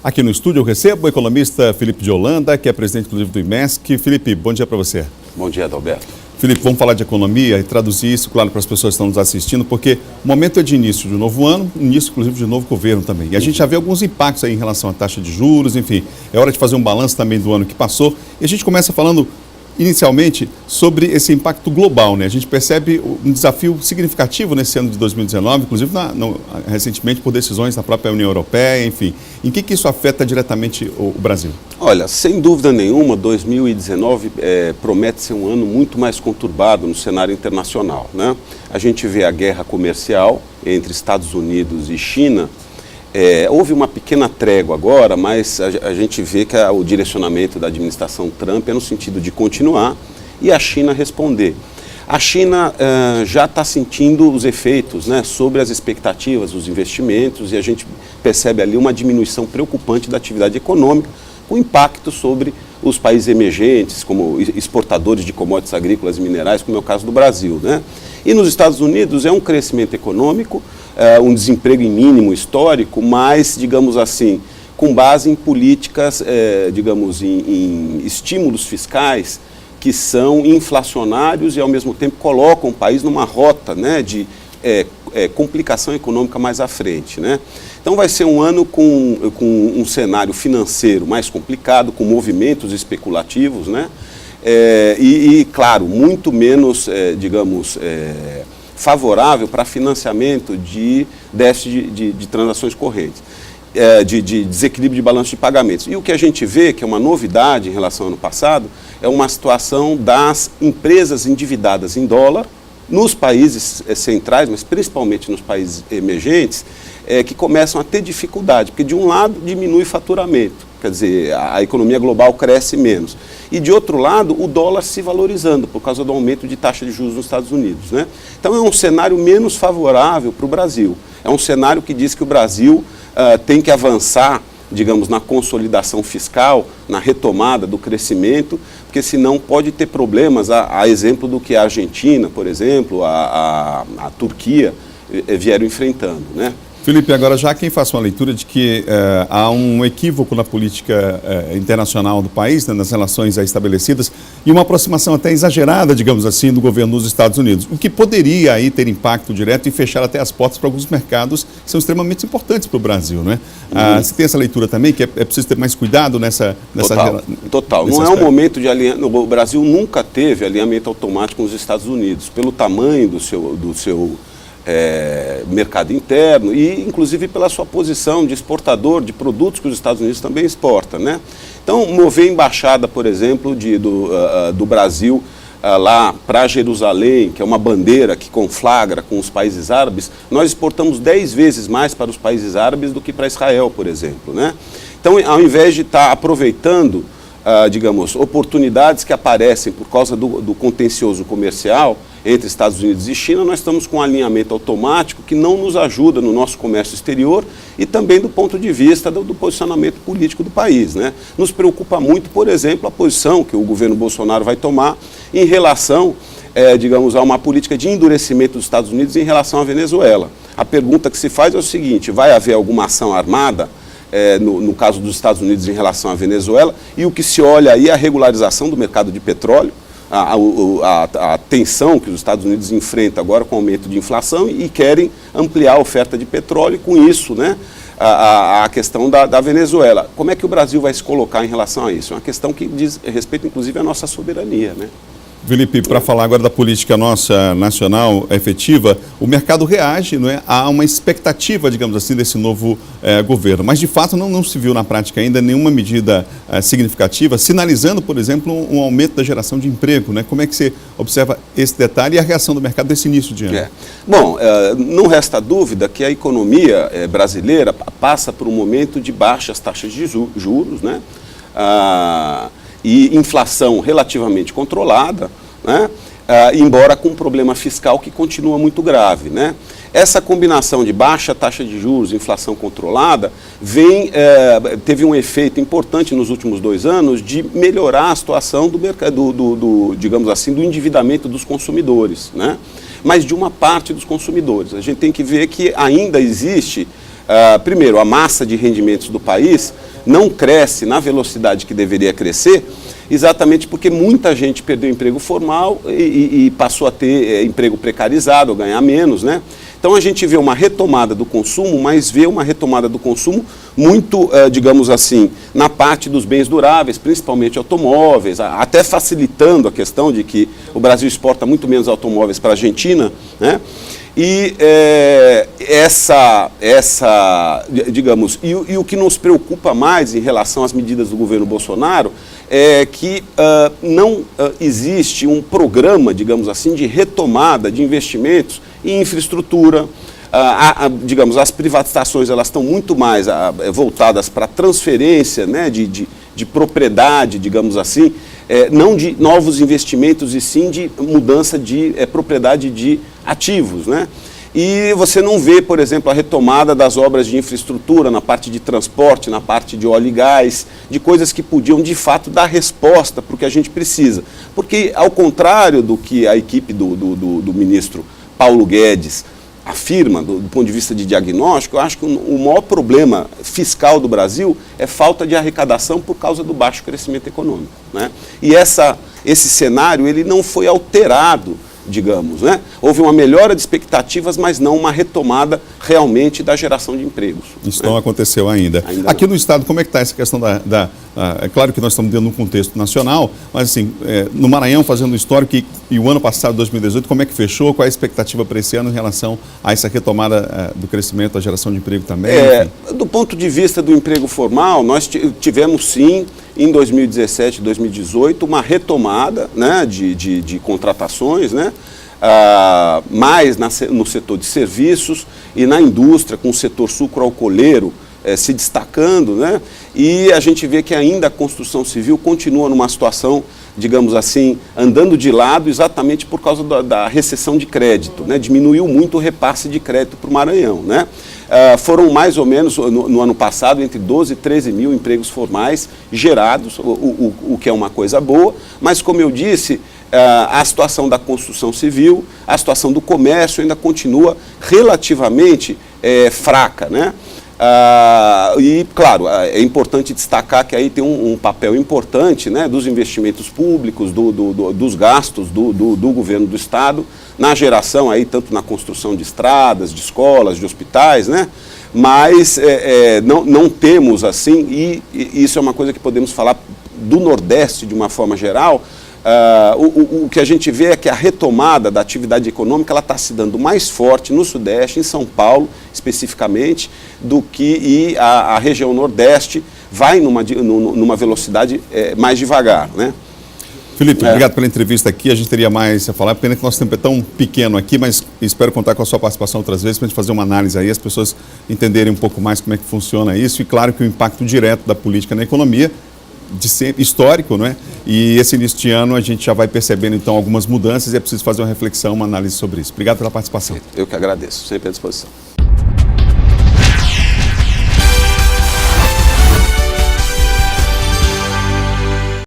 Aqui no estúdio eu recebo o economista Felipe de Holanda, que é presidente inclusive do IMESC. Felipe, bom dia para você. Bom dia, Adalberto. Felipe, vamos falar de economia e traduzir isso, claro, para as pessoas que estão nos assistindo, porque o momento é de início de um novo ano, início inclusive de um novo governo também. E a gente já vê alguns impactos aí em relação à taxa de juros, enfim. É hora de fazer um balanço também do ano que passou. E a gente começa falando inicialmente sobre esse impacto global, né? A gente percebe um desafio significativo nesse ano de 2019, inclusive recentemente por decisões da própria União Europeia, enfim. Em que isso afeta diretamente o Brasil? Olha, sem dúvida nenhuma, 2019 promete ser um ano muito mais conturbado no cenário internacional, né? A gente vê a guerra comercial entre Estados Unidos e China. Houve uma pequena trégua agora, mas a gente vê que o direcionamento da administração Trump é no sentido de continuar e a China responder. A China já está sentindo os efeitos, né, sobre as expectativas, os investimentos, e a gente percebe ali uma diminuição preocupante da atividade econômica, com impacto sobre os países emergentes, como exportadores de commodities agrícolas e minerais, como é o caso do Brasil, né? E nos Estados Unidos é um crescimento econômico, um desemprego em mínimo histórico, mas, digamos assim, com base em políticas, digamos, em estímulos fiscais que são inflacionários e, ao mesmo tempo, colocam o país numa rota, né, de complicação econômica mais à frente, né? Então vai ser um ano com um cenário financeiro mais complicado, com movimentos especulativos, né? Claro, muito menos, digamos, favorável para financiamento de déficit de transações correntes, de desequilíbrio de balanço de pagamentos. E o que a gente vê, que é uma novidade em relação ao ano passado, é uma situação das empresas endividadas em dólar, nos países centrais, mas principalmente nos países emergentes, que começam a ter dificuldade, porque de um lado diminui o faturamento, quer dizer, a economia global cresce menos, e de outro lado o dólar se valorizando por causa do aumento de taxa de juros nos Estados Unidos, né? Então é um cenário menos favorável para o Brasil, é um cenário que diz que o Brasil tem que avançar, digamos, na consolidação fiscal, na retomada do crescimento, porque senão pode ter problemas, a exemplo do que a Argentina, por exemplo, a Turquia vieram enfrentando, né? Felipe, agora já quem faça uma leitura de que há um equívoco na política internacional do país, né, nas relações estabelecidas, e uma aproximação até exagerada, digamos assim, do governo dos Estados Unidos, o que poderia aí ter impacto direto e fechar até as portas para alguns mercados que são extremamente importantes para o Brasil, né? Você tem essa leitura também, que é preciso ter mais cuidado nessa Total. Não é um momento de alinhamento. O Brasil nunca teve alinhamento automático com os Estados Unidos, pelo tamanho do seu mercado interno e, inclusive, pela sua posição de exportador de produtos que os Estados Unidos também exportam, né? Então, mover a embaixada, por exemplo, do Brasil lá para Jerusalém, que é uma bandeira que conflagra com os países árabes, nós exportamos 10 vezes mais para os países árabes do que para Israel, por exemplo, né? Então, ao invés de estar aproveitando, digamos, oportunidades que aparecem por causa do contencioso comercial entre Estados Unidos e China, nós estamos com um alinhamento automático que não nos ajuda no nosso comércio exterior e também do ponto de vista do posicionamento político do país, né? Nos preocupa muito, por exemplo, a posição que o governo Bolsonaro vai tomar em relação, digamos, a uma política de endurecimento dos Estados Unidos em relação à Venezuela. A pergunta que se faz é o seguinte: vai haver alguma ação armada no caso dos Estados Unidos em relação à Venezuela? E o que se olha aí é a regularização do mercado de petróleo, a tensão que os Estados Unidos enfrentam agora com o aumento de inflação e querem ampliar a oferta de petróleo e, com isso, né, a questão da Venezuela. Como é que o Brasil vai se colocar em relação a isso? É uma questão que diz respeito, inclusive, à nossa soberania, né? Felipe, para falar agora da política nossa nacional efetiva, o mercado reage, não é, a uma expectativa, digamos assim, desse novo governo. Mas, de fato, não se viu na prática ainda nenhuma medida significativa, sinalizando, por exemplo, um aumento da geração de emprego, né? Como é que você observa esse detalhe e a reação do mercado desse início de ano? Bom, não resta dúvida que a economia brasileira passa por um momento de baixas taxas de juros, né? E inflação relativamente controlada, né? Embora com um problema fiscal que continua muito grave, né? Essa combinação de baixa taxa de juros e inflação controlada teve um efeito importante nos últimos 2 anos de melhorar a situação do mercado, digamos assim, do endividamento dos consumidores, né? Mas de uma parte dos consumidores. A gente tem que ver que ainda existe primeiro, a massa de rendimentos do país não cresce na velocidade que deveria crescer, exatamente porque muita gente perdeu emprego formal e passou a ter emprego precarizado, ou ganhar menos, né? Então a gente vê uma retomada do consumo, mas vê uma retomada do consumo muito, digamos assim, na parte dos bens duráveis, principalmente automóveis, até facilitando a questão de que o Brasil exporta muito menos automóveis para a Argentina, né? E digamos, e o que nos preocupa mais em relação às medidas do governo Bolsonaro é que não existe um programa, digamos assim, de retomada de investimentos em infraestrutura. Digamos, as privatizações elas estão muito mais voltadas para transferência, né, de propriedade, digamos assim, não de novos investimentos e sim de mudança de propriedade de ativos, né? E você não vê, por exemplo, a retomada das obras de infraestrutura na parte de transporte, na parte de óleo e gás, de coisas que podiam, de fato, dar resposta para o que a gente precisa. Porque, ao contrário do que a equipe do ministro Paulo Guedes afirma, do ponto de vista de diagnóstico, eu acho que o maior problema fiscal do Brasil é falta de arrecadação por causa do baixo crescimento econômico, né? E esse cenário ele não foi alterado, digamos, né? Houve uma melhora de expectativas, mas não uma retomada realmente da geração de empregos. Isso não aconteceu ainda. Aqui no Estado, como é que está essa questão é claro que nós estamos dentro de um contexto nacional, mas assim, no Maranhão, fazendo um histórico, e o ano passado, 2018, como é que fechou? Qual é a expectativa para esse ano em relação a essa retomada do crescimento, da geração de emprego também? Do ponto de vista do emprego formal, nós tivemos sim, em 2017 e 2018, uma retomada, né, de contratações, né? Mais no setor de serviços e na indústria, com o setor sucroalcooleiro se destacando, né? E a gente vê que ainda a construção civil continua numa situação, digamos assim, andando de lado exatamente por causa da recessão de crédito, né? Diminuiu muito o repasse de crédito para o Maranhão, né? Foram mais ou menos, no ano passado, entre 12 e 13 mil empregos formais gerados, o que é uma coisa boa, mas como eu disse, a situação da construção civil, a situação do comércio ainda continua relativamente fraca, né? E, claro, é importante destacar que aí tem um papel importante, né, dos investimentos públicos, dos gastos do governo do Estado, na geração, aí, tanto na construção de estradas, de escolas, de hospitais, né? Mas não temos, assim, e isso é uma coisa que podemos falar do Nordeste de uma forma geral. O que a gente vê é que a retomada da atividade econômica ela está se dando mais forte no Sudeste, em São Paulo especificamente, do que a região Nordeste vai numa velocidade mais devagar, né? Felipe, obrigado pela entrevista aqui. A gente teria mais a falar. Pena que o nosso tempo é tão pequeno aqui, mas espero contar com a sua participação outras vezes para a gente fazer uma análise aí, as pessoas entenderem um pouco mais como é que funciona isso e, claro, que o impacto direto da política na economia, histórico, não é? E esse início de ano a gente já vai percebendo, então, algumas mudanças e é preciso fazer uma reflexão, uma análise sobre isso. Obrigado pela participação. Eu que agradeço, sempre à disposição.